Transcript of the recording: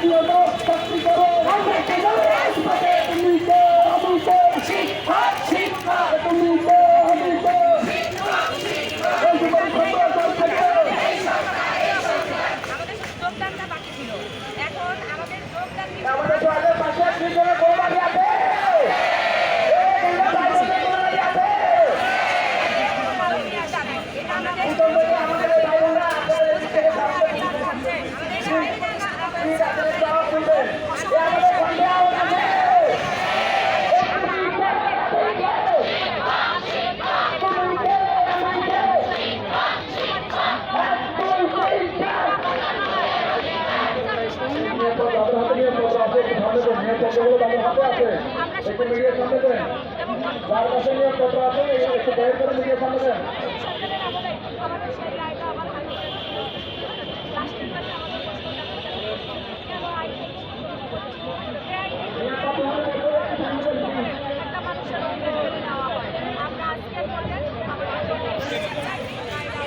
দ্বিতীয়ত চাকরি করো আমরা কেন রাজপথে তুমি তো আমি তো শিক্ষক শিক্ষক তুমি তো আমি তো শিক্ষক শিক্ষক এই জীবন খবর চলছে যোগদানটা বাকি ছিল এখন আমাদের যোগদান আমাদের তো আগের পাশে পিছনে গোলবাড়ি আছে একটু মিডিয়ার সামনে দেন যার কাছে নিয়োগপত্র আছে একটু দয়া করে মিডিয়ার সামনে দেন